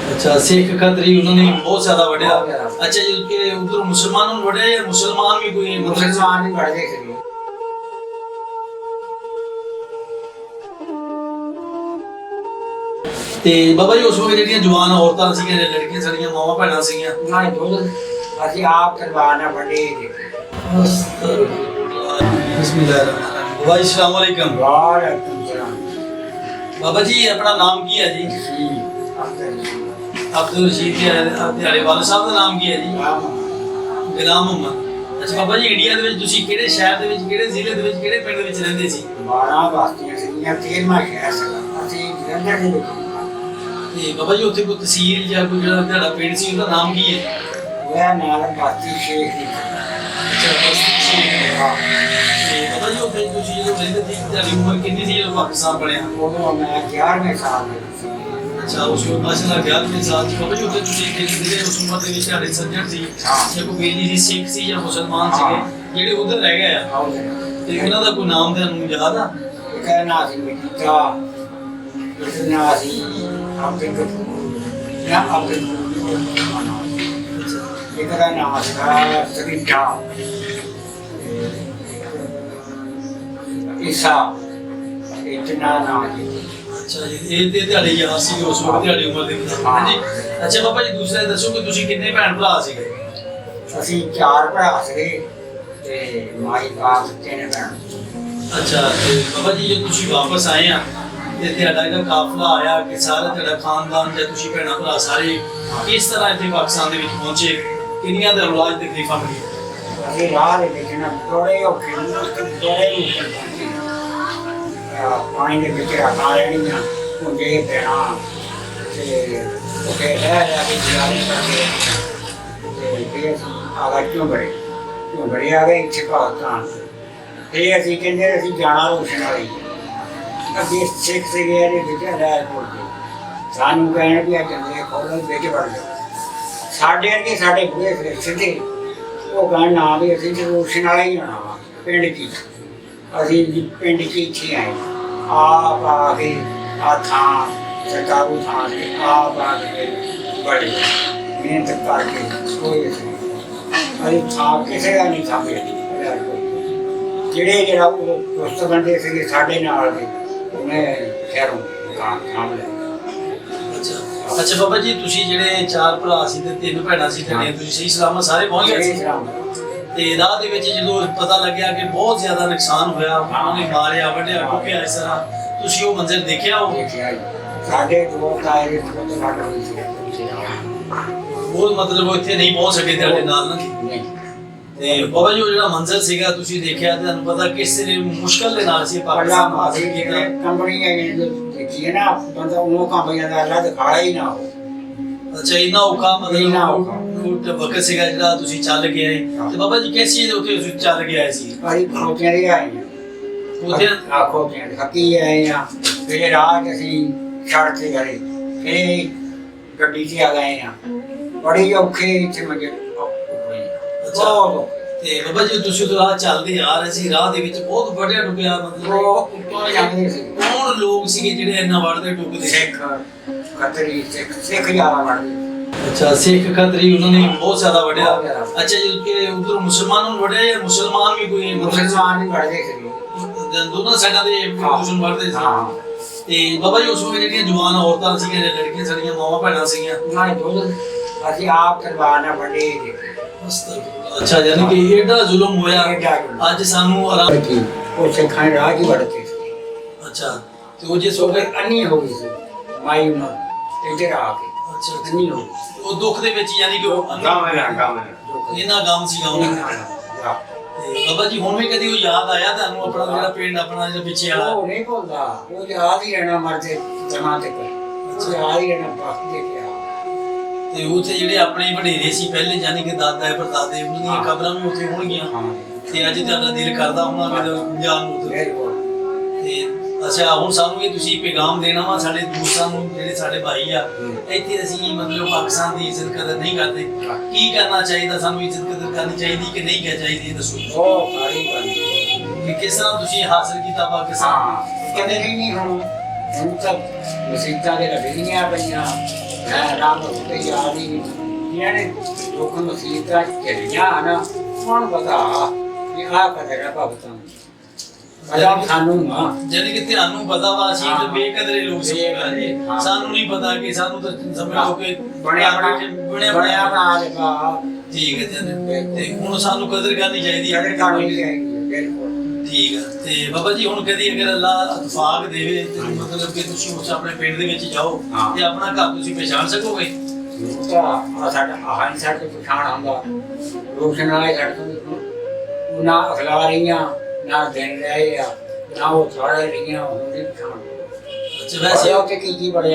अच्छा सिख खतरी उन्होंने बहुत ज्यादा बढ़िया। अच्छा ये के उधर मुसलमानों ने बढ़े या मुसलमान भी कोई मुसलमान भी बढ़ गए थे। ਤੇ ਬਾਬਾ ਜੀ ਉਸ ਵੇਲੇ ਜਿਹੜੀਆਂ ਜਵਾਨ ਔਰਤਾਂ ਸੀਗੀਆਂ ਲੜਕੀਆਂ ਸਾਡੀਆਂ ਮਾਵਾਂ ਭੈਣਾਂ ਸੀਗੀਆਂ ਨਾ ਦੁੱਧ ਅਸੀਂ ਆਪ ਕਰਵਾ ਨਾ ਵੱਡੇ ਬਿਸਮਿਲ੍ਲਾਹਿਰ ਬਾਬਾ ਜੀ अस्सलाम वालेकुम। ਵਾਲੇਕੁਮ ਸਲਾਮ। ਬਾਬਾ ਜੀ ਆਪਣਾ ਨਾਮ ਕੀ ਹੈ ਜੀ? ਅਬਦੁਲ ਰਸ਼ੀਦ ਜੀ। ਤੁਹਾਡੇ ਵਾਲਿਦ ਸਾਹਿਬ ਦਾ ਨਾਮ ਕੀ ਹੈ ਜੀ? ਗੁਲਾਮ ਮੁਹੰਮਦ। ਅੱਛਾ ਬਾਬਾ ਜੀ ਇੰਡੀਆ ਦੇ ਵਿੱਚ ਤੁਸੀਂ ਕਿਹੜੇ ਸ਼ਹਿਰ ਦੇ ਵਿੱਚ ਕਿਹੜੇ ਜ਼ਿਲ੍ਹੇ ਦੇ ਵਿੱਚ ਕਿਹੜੇ ਪਿੰਡ ਦੇ ਵਿੱਚ ਰਹਿੰਦੇ ਸੀ? 12 ਬਸਤੀਆਂ ਸੀਗੀਆਂ 13ਵਾਂ ਸ਼ਹਿਰ ਸੀਗਾ ਅਸੀਂ ਜਲੰਧਰ ਦੇ ਵਿੱਚ। ਤੇ ਬਾਬਾ ਜੀ ਉੱਥੇ ਕੋਈ ਤਹਿਸੀਲ ਜਾਂ ਕੋਈ ਜਿਹੜਾ ਤੁਹਾਡਾ ਪਿੰਡ ਸੀ ਉਹਦਾ ਨਾਮ ਕੀ ਹੈ? ਉਹ ਨਾਲ ਬਸਤੀ ਸ਼ੇਖ ਦੀ। ਅੱਛਾ ਬਸਤੀ ਸ਼ੇਖ। ਹਾਂ ਤੇ ਬਾਬਾ ਜੀ ਉੱਥੇ ਤੁਸੀਂ ਜਦੋਂ ਰਹਿੰਦੇ ਸੀ ਤੁਹਾਡੀ ਉਮਰ ਕਿੰਨੀ ਸੀ ਜਦੋਂ ਪਾਕਿਸਤਾਨ ਬਣਿਆ? ਉਦੋਂ ਮੈਂ 11ਵੇਂ ਸਾਲ ਦੇ ਸੀ। ਅੱਛਾ ਉਸ ਨੂੰ ਮਾਸ਼ਾਅੱਲਾ 11ਵੇਂ ਸਾਲ ਚ ਬਾਬਾ ਜੀ ਉੱਥੇ ਤੁਸੀਂ ਜਿਹੜੇ ਉਸ ਉਮਰ ਦੇ ਵਿੱਚ ਤੁਹਾਡੇ ਸੱਜਣ ਸੀ ਜਾਂ ਕੋਈ ਬੇਲੀ ਸੀ ਸਿੱਖ ਸੀ ਜਾਂ ਮੁਸਲਮਾਨ ਸੀਗੇ ਜਿਹੜੇ ਉਧਰ ਰਹਿ ਗਏ ਆ ਤੇ ਉਹਨਾਂ ਦਾ ਕੋਈ ਨਾਮ ਤੁਹਾਨੂੰ ਯਾਦ ਆ? ਇੱਕ ਦਾ ਨਾਂ ਸੀ ਮਜੀਦਾ, ਇੱਕ ਦਾ ਨਾਂ ਸੀ ਅਬਦੁਲ ਗਫੂਰ ਜਾਂ ਅਬਦੁਲ ਇੱਕ ਦਾ ਨਾਂ ਸੀਗਾ ਸਰੀਠਾ ਈਸਾ। ਇਤਨਾ ਨਾਂ ਜੀ। ਅੱਛਾ ਜੀ ਇਹ ਤੇ ਤੁਹਾਡੇ ਯਾਦ ਸੀ ਉਸ ਵਕਤ ਤੁਹਾਡੀ ਉਮਰ ਦੇ ਮੁਤਾਬਕ ਹਾਂਜੀ। ਅੱਛਾ ਬਾਬਾ ਜੀ ਦੂਸਰਾ ਦੱਸੋ ਕਿ ਤੁਸੀਂ ਕਿੰਨੇ ਭੈਣ ਭਰਾ ਸੀਗੇ? ਅਸੀਂ 4 ਭਰਾ ਸੀਗੇ ਤੇ ਮਾਈ ਬਾਪ 3 ਭੈਣ। ਅੱਛਾ ਤੇ ਬਾਬਾ ਜੀ ਜੇ ਤੁਸੀਂ ਵਾਪਸ ਆਏ ਆ ਤੇ ਤੁਹਾਡਾ ਜਿਹੜਾ ਕਾਫਲਾ ਆਇਆ ਕਿ ਸਾਰਾ ਤੁਹਾਡਾ ਖਾਨਦਾਨ ਜਾਂ ਤੁਸੀਂ ਭੈਣਾਂ ਭਰਾ ਸਾਰੇ ਕਿਸ ਤਰ੍ਹਾਂ ਇੱਥੇ ਪਾਕਿਸਤਾਨ ਦੇ ਵਿੱਚ ਪਹੁੰਚੇ? ਕਿੰਨੀਆਂ ਦਾ ਇਲਾਜ ਤਕਲੀਫਾਂ ਮਿਲੀਆਂ? ਅਸੀਂ ਰਾਹ ਦੇ ਵਿੱਚ ਨਾ ਬੜੇ ਔਖੇ ਬੜੇ ਪਾਣੀ ਦੇ ਵਿੱਚ ਰੱਖਾ ਲੈਣੀਆਂ ਹੁੰਦੇ ਪੈਣਾ ਤੇ ਉੱਥੇ ਰਹਿ ਕੇ ਜਿਆਰੇ ਕਰਕੇ ਤੇ ਫਿਰ ਆਗਾ ਕਿਉਂ ਬੜੇ ਆ ਗਏ ਇੱਥੇ ਪਾਕਿਸਤਾਨ। ਫਿਰ ਅਸੀਂ ਕਹਿੰਦੇ ਅਸੀਂ ਜਾਣਾ ਰੋਸ਼ਨ ਵਾਲੀ ਅੱਗੇ ਸਿੱਖ ਸੀਗੇ ਇਹਦੇ ਵਿੱਚ ਰਾਜਪੁਰ ਦੇ ਸਾਨੂੰ ਕਹਿਣ ਵੀ ਆ ਜਾਂਦੇ ਖੋਲ੍ਹ ਵਿੱਚ ਵੜ ਜਾਓ। ਸਾਡੇ ਅੱਗੇ ਸਾਡੇ ਬੁੜੇ ਸਿੱਧੇ ਉਹ ਕਹਿਣ ਨਾ ਵੀ ਅਸੀਂ ਰੋਸ਼ਨ ਵਾਲਾ ਹੀ ਹੋਣਾ ਵਾ ਪਿੰਡ 'ਚ। ਅਸੀਂ ਪਿੰਡ 'ਚ ਇੱਥੇ ਆਏ ਆਪ ਆ ਕੇ ਆ ਥਾਂ ਸਰਕਾਰੂ ਥਾਂ ਤੇ ਆਪ ਆ ਕੇ ਬੜੇ ਮਿਹਨਤ ਕਰਕੇ ਕੋਈ ਅਸੀਂ ਥਾਂ ਕਿਸੇ ਦਾ ਨਹੀਂ ਸਾਂਭਿਆ। ਜਿਹੜਾ ਉਹ ਦੋਸਤ ਬੰਦੇ ਸੀਗੇ ਸਾਡੇ ਨਾਲ ਦੇ ਉਹਨੇ ਖੈਰੋਂ ਮਕਾਨ ਸਾਂਭ ਲਿਆ। ਅੱਛਾ ਅੱਛਾ ਬਾਬਾ ਜੀ ਤੁਸੀਂ ਜਿਹੜੇ 4 ਭਰਾ ਸੀ ਤੇ 3 ਭੈਣਾਂ ਸੀ ਤੁਹਾਡੀਆਂ ਤੁਸੀਂ ਸਹੀ ਸਲਾਮਤ ਸਾਰੇ ਪਹੁੰਚ ਗਏ ਸੀ? ਤੇ ਰਾਹ ਦੇ ਵਿੱਚ ਜਦੋਂ ਪਤਾ ਲੱਗਿਆ ਕਿ ਬਹੁਤ ਜ਼ਿਆਦਾ ਨੁਕਸਾਨ ਹੋਇਆ ਉਹਨਾਂ ਨੇ ਮਾਰਿਆ ਵੱਢਿਆ ਟੁੱਕਿਆ ਇਸ ਤਰ੍ਹਾਂ ਤੁਸੀਂ ਉਹ ਮੰਜ਼ਰ ਦੇਖਿਆ? ਉਹ ਦੇਖਿਆ ਸਾਡੇ ਦੋ ਦਾਇਰੇ ਤੋਂ ਸਾਡਾ ਉਹ ਮਤਲਬ ਇੱਥੇ ਨਹੀਂ ਪਹੁੰਚ ਸਕੇ ਤੁਹਾਡੇ ਨਾਲ ਨਾ। ਤੇ ਬਾਬਾ ਜੀ ਉਹ ਜਿਹੜਾ ਮੰਜ਼ਰ ਸੀਗਾ ਤੁਸੀਂ ਦੇਖਿਆ ਤੇ ਤੁਹਾਨੂੰ ਪਤਾ ਕਿਸ ਤਰ੍ਹਾਂ ਮੁਸ਼ਕਲ ਦੇ ਨਾਲ ਸੀ ਪਾਕਿਸਤਾਨ ਹਾਸਿਲ ਕੀਤਾ। ਕੰਪਨੀ ਦੇਖੀ ਹੈ ਨਾ ਬੰਦਾ ਉਹ ਕੰਮ ਜਾਂਦਾ ਅੱਲਾ ਦਿਖਾਇਆ ਹੀ ਨਾ ਹੋ। ਅੱਛਾ ਇੰਨਾ ਔਖਾ ਮਤਲਬ ਵਕਤ ਸੀਗਾ ਜਿਹੜਾ ਤੁਸੀਂ ਚੱਲ ਕੇ ਆਏ ਤੇ ਬਾਬਾ ਜੀ ਕਿਸ ਚੀਜ਼ ਦੇ ਉੱਤੇ ਤੁਸੀਂ ਚੱਲ ਕੇ ਆਏ ਸੀ? ਅਸੀਂ ਖੋਤਿਆਂ ਦੇ ਆਏ ਆ ਖੋਤਿਆਂ ਦੇ ਹੱਕੀ ਆਏ ਆ। ਫਿਰ ਰਾਤ ਅਸੀਂ ਸੜਕ ਤੇ ਗਏ ਫਿਰ ਗੱਡੀ 'ਚ ਆ ਗਏ ਆ ਬੜੇ ਔਖੇ ਇੱਥੇ ਮਜੇ। ਤੇ ਬਾਬਾ ਜੀ ਤੁਸੀਂ ਤਾਂ ਰਾਹ ਚੱਲਦੇ ਆ ਰਹੇ ਸੀ ਰਾਹ ਦੇ ਵਿੱਚ ਬਹੁਤ ਵੱਡਿਆ ਡੁੱਬਿਆ ਮਤਲਬ ਉੱਪਰ ਜਾਂਦੇ ਸੀ। ਕੌਣ ਲੋਕ ਸੀਗੇ ਜਿਹੜੇ ਇੰਨਾ ਵੜਦੇ ਡੁੱਬਦੇ? ਸਿੱਖ ਖੱਤਰੀ ਸਿੱਖ ਜ਼ਿਆਦਾ ਵੜਦੇ। ਅੱਛਾ ਸਿੱਖ ਖਤਰੀ ਉਹਨਾਂ ਨੇ ਬਹੁਤ ਜ਼ਿਆਦਾ ਵੱਢਿਆ। ਅੱਛਾ ਜੀ ਕਿ ਉਧਰ ਮੁਸਲਮਾਨੋਂ ਨੇ ਵੱਢਿਆ ਜਾਂ ਮੁਸਲਮਾਨ ਵੀ ਕੋਈ ਮੁਸਲਮਾਨ ਵੀ ਵੜਦੇ ਸੀ ਦੋਨਾਂ ਸਾਈਡਾਂ ਦੇ ਮੁਸਲਮਾਨ ਵੜਦੇ ਸੀ। ਤੇ ਬਾਬਾ ਜੀ ਉਸ ਵੇਲੇ ਜਿਹੜੀਆਂ ਜਵਾਨ ਔਰਤਾਂ ਸੀਗੀਆਂ ਲੜਕੀਆਂ ਸਾਡੀਆਂ ਮਾਵਾਂ ਭੈਣਾਂ ਸੀਗੀਆਂ ਨਾ ਦੁੱਧ ਅਸੀਂ ਆਪ ਕਰਵਾ ਨਾ ਵੱਡੇ। ਅੱਛਾ ਯਾਨੀ ਕਿ ਏਡਾ ਜ਼ੁਲਮ ਹੋਇਆ ਅੱਜ ਸਾਨੂੰ ਆਰਾਮ ਉਹ ਸਿੱਖਾਂ ਰਾਹ ਹੀ ਵੜਦੇ ਸੀ। ਅੱਛਾ ਤੇ ਉਹ ਜੇ ਸੋਗੇ ਅੰਨੀ ਹੋ ਗਈ ਸੀ ਮਾਈ ਉਹਨਾਂ ਇੱਧਰ ਆ ਕੇ। ਅੱਛਾ ਅੰਨੀ ਹੋ ਉਹ ਦੁੱਖ ਦੇ ਵਿੱਚ ਯਾਨੀ ਕਿ ਉਹ ਇਹਨਾਂ ਗਮ ਸੀਗਾ ਉਹਨਾਂ ਤੇ ਬਾਬਾ ਜੀ ਹੁਣ ਵੀ ਕਦੀ ਉਹ ਯਾਦ ਆਇਆ ਤੁਹਾਨੂੰ ਆਪਣਾ ਜਿਹੜਾ ਪਿੰਡ ਆਪਣਾ ਜਿਹੜਾ ਪਿੱਛੇ ਵਾਲਾ? ਉਹ ਨਹੀਂ ਭੁੱਲਦਾ ਉਹ ਯਾਦ ਹੀ ਰਹਿਣਾ ਮਰਦੇ ਜਮਾਂ ਤੇ ਕੋਈ ਯਾਦ ਹੀ ਰਹਿਣਾ ਬਸ ਦੇਖਿਆ। ਤੇ ਉੱਥੇ ਜਿਹੜੇ ਆਪਣੇ ਵਡੇਰੇ ਸੀ ਪਹਿਲੇ ਯਾਨੀ ਕਿ ਦਾਦਾ ਪੜਦਾਦੇ ਉਹਨਾਂ ਦੀਆਂ ਕਬਰਾਂ ਵੀ ਉੱਥੇ ਹੋਣਗੀਆਂ ਤੇ ਅੱਜ ਤੁਹਾਡਾ ਦਿਲ ਕਰਦਾ ਹੋਣਾ ਕਿ ਜਾਣ ਨੂੰ ਤੇ ਅੱਛਾ ਹੁਣ ਸਾਨੂੰ ਇਹ ਤੁਸੀਂ ਪੈਗਾਮ ਦੇਣਾ ਵਾ ਸਾਡੇ ਦੋਸਤਾਂ ਨੂੰ ਜਿਹੜੇ ਸਾਡੇ ਭਾਈ ਆ ਇੱਥੇ ਅਸੀਂ ਮਤਲਬ ਪਾਕਿਸਤਾਨ ਦੀ ਇੱਜ਼ਤ ਕਦਰ ਨਹੀਂ ਕਰਦੇ ਕੀ ਕਰਨਾ ਚਾਹੀਦਾ ਸਾਨੂੰ ਇੱਜ਼ਤ ਕਦਰ ਕਰਨੀ ਚਾਹੀਦੀ ਕਿ ਨਹੀਂ ਕਰਨੀ ਚਾਹੀਦੀ ਇਹ ਦੱਸੋ? ਉਹ ਸਾਰੀ ਗੱਲ ਕਿ ਕਿਸ ਤਰ੍ਹਾਂ ਤੁਸੀਂ ਹਾਸਲ ਕੀਤਾ ਪਾਕਿਸਤਾਨ? ਕਦੇ ਨਹੀਂ ਹੁਣ ਤੱਕ ਮਸੀਤਾਂ ਦੇ ਲੱਗੀਆਂ ਪਈਆਂ ਮੈਂ ਰੱਬ ਉੱਤੇ ਯਾਦ ਹੀ ਜਿਹੜੇ ਲੋਕ ਮੁਸੀਬਤਾਂ ਝੱਲੀਆਂ ਹਨ ਉਹਨਾਂ ਨੂੰ ਪਤਾ ਕਿ ਆਹ ਕਦਰ ਹੈ ਭਗਤਾਂ ਨੂੰ ਅਜਾਮ ਸਾਨੂੰ ਨਾ ਜਾਨੀ ਕਿ ਤੁਹਾਨੂੰ ਪਤਾ ਵਾ ਅਸੀਂ ਹਾਂ। ਤੇ ਬੇਕਦਰੇ ਲੋਕ ਸੀ ਹਾਂ। ਸਾਨੂੰ ਨਹੀਂ ਪਤਾ ਕਿ ਸਾਨੂੰ ਤਾਂ ਸਮਝ ਲਓ ਕਿ ਬਣਿਆ ਬਣਿਆ ਬਣਾ ਲਿਆ ਠੀਕ ਹੈ ਜੀ ਤੇ ਹੁਣ ਸਾਨੂੰ ਕਦਰ ਕਰਨੀ ਚਾਹੀਦੀ ਹੈ ਕਦਰ ਕਰਨੀ ਚਾਹੀਦੀ ਹੈ ਬਿਲਕੁਲ ਠੀਕ ਹੈ ਤੇ ਬਾਬਾ ਜੀ ਹੁਣ ਕਦੀ ਅਗਰ ਅੱਲਾ ਇਤਫਾਕ ਦੇਵੇ ਤੇ ਮਤਲਬ ਕਿ ਤੁਸੀਂ ਉਸ ਆਪਣੇ ਪਿੰਡ ਦੇ ਵਿੱਚ ਜਾਓ ਹਾਂ। ਤੇ ਆਪਣਾ ਘਰ ਤੁਸੀਂ ਪਛਾਣ ਸਕੋਗੇ ਆ ਸਾਡਾ ਆਹ ਨਹੀਂ ਸਾਡੇ ਪਛਾਣ ਆਉਂਦਾ ਰੋਸ਼ਨ ਆਏ ਸਾਡੇ ਤੋਂ ਨਾ ਅਖਲਾ ਰਹੀਆਂ ਨਾ ਦਿਨ ਰਹੇ ਆ ਨਾ ਉਹ ਥੋੜਾ ਰਹੀਆਂ ਉਹਦੀ ਪਛਾਣ ਅੱਛਾ ਵੈਸੇ ਉਹ ਤੇ ਕੀ ਬੜਿਆ